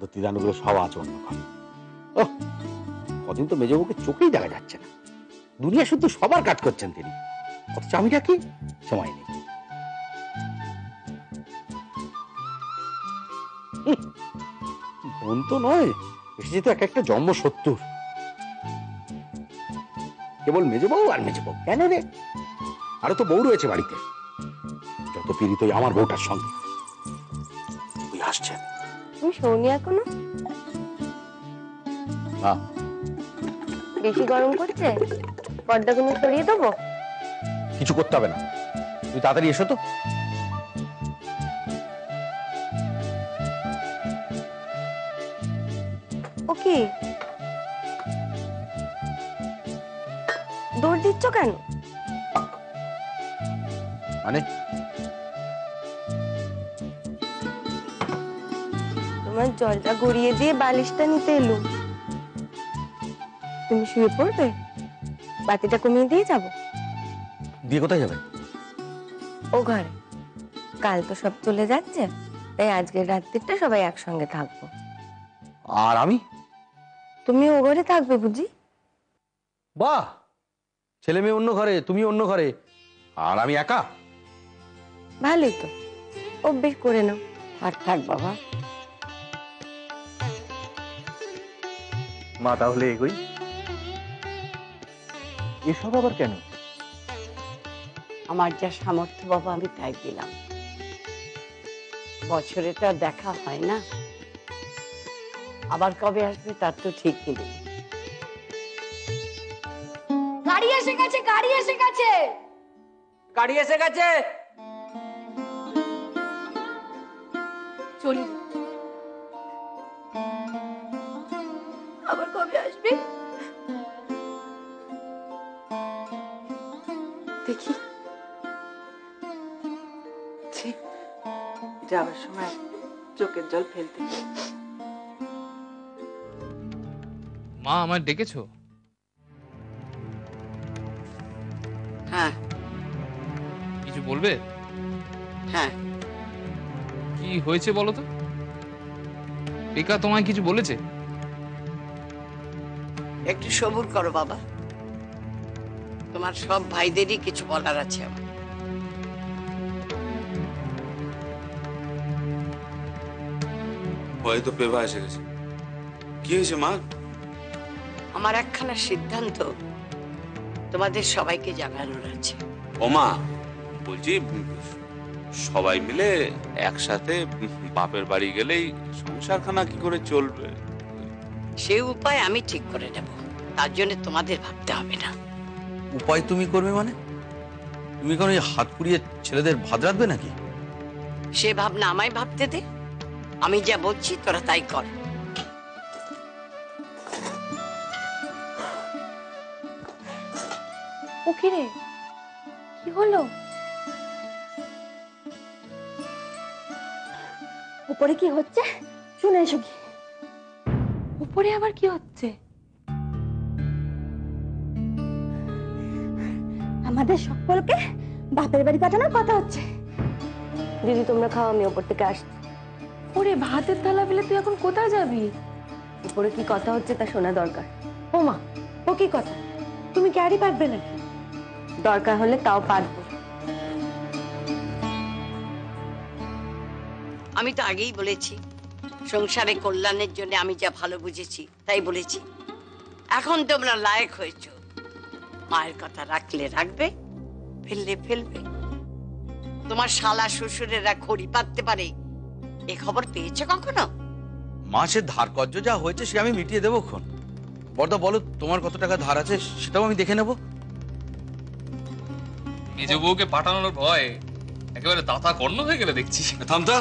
দত্তিদানগুলো সব আছে অন্য ঘরে। ওহ, কদিন তো মেজবাবুকে চোখেই দেখা যাচ্ছে না। দুনিয়া শুধু সবার কাজ করছেন তিনি, অথচ আমি ডাকি সময় নেই। বোন তো নয়, এসেছে তো এক একটা জন্ম 70। কেবল মেজবাবু আর মেজবাবু কেন রে? আরো তো বউ রয়েছে বাড়িতে। যত পীড়িত ওই আমার বউটার সঙ্গে। ওই আসছে। তুমি শোনি এখনো? না, বেশি গরম করছে, পর্দাগুলো সরিয়ে দেবো? কিছু করতে হবে না, তুই তাড়াতাড়ি এসো তো। ও কি দৌড় দিচ্ছ কেন? মানে তোমার জলটা গড়িয়ে দিয়ে বালিশটা নিতে এলুম। তুমি শুয়ে পড়বে, বাতিটা কমিয়ে দিয়ে যাব। দিয়ে কোথায় যাবে? ও ঘরে, কাল তো সব চলে যাচ্ছে, তাই আজকের রাত্রিটা সবাই একসঙ্গে থাকবো। আর আমি? তুমি ও ঘরে থাকবে বুঝি? বাহ, ছেলে মেয়ে অন্য ঘরে, তুমি অন্য ঘরে, আর আমি একা। ভালোই তো, অভ্যেস করে নাও। আর থাক বাবা। মা তাহলে এগোই। এসব আবার কেন? আমার যা সামর্থ্য বাবা আমি তাই দিলাম। বছরে তো আর দেখা হয় না, আবার কবে আসবে তার তো ঠিক নেই। গাড়ি এসে গেছে, গাড়ি এসে গেছে, গাড়ি এসে গেছে। চলি। আবার কবে আসবে দেখি যাওয়ার সময় চোখের জল ফেলতে। মা আমায় ডেকেছো? হ্যাঁ কিছু বলবে? হ্যাঁ, কি হয়েছে বলো তো? রেখা তোমায় কিছু বলেছে? একটু সবুর করো বাবা, তোমার সব ভাইদেরই কিছু বলার আছে আমার। ভয় তো পেবা এসে গেছে। কি হয়েছে মা? আমার একখানা সিদ্ধান্ত তোমাদের সবাইকে জানানোর আছে। ওমা, বলছি সবাই মিলে একসাথে বাপের বাড়ি গেলেই সংসারখানা কি করে চলবে? সেই উপায় আমি ঠিক করে নেব, তার জন্য তোমাদের ভাবতে হবে না। উপায় তুমি করবে মানে? তুমি কোন হাত পুড়িয়ে ছেলেদের ভাত রাখবে নাকি? সে ভাবনা আমায় ভাবতে দে, আমি যা বলছি তোরা তাই কর। ও কি রে, কি হলো? উপরে কি হচ্ছে শুনে এসো। কি উপরে আবার কি হচ্ছে? আমাদের সকলকে বাপের বাড়ি পাঠানোর কথা হচ্ছে। দিদি তোমরা খাও, আমি ওপর থেকে আসছি। ওরে ভাতের থালা ফেলে তুই এখন কোথায় যাবি? উপরে কি কথা হচ্ছে তা শোনা দরকার। ও মা, ও কি কথা? তুমি ক্যারি পারবে নাকি? দরকার হলে তাও পারবো। আমি তো আগেই বলেছি, সংসারে কল্যাণের জন্য আমি যা ভালো বুঝেছি তাই বলেছি। এখন তোমরা লায়ক হয়েছো, মায়ের কথা রাখলে রাখবে, ফেললে ফেলবে। তোমার শালা শ্বশুরেরা খড়ি পাততে পারে, এ খবর পেয়েছো কখনো? মাসের ধার কর্য যা হয়েছে সে আমি মিটিয়ে দেবো ক্ষণ। বর্দা বলো তোমার কত টাকা ধার আছে, সেটাও আমি দেখে নেবো। মেজ বউকে পাঠানোর ভয় একেবারে দাতা কর্ণ হয়ে গেলে দেখছি। থামতা,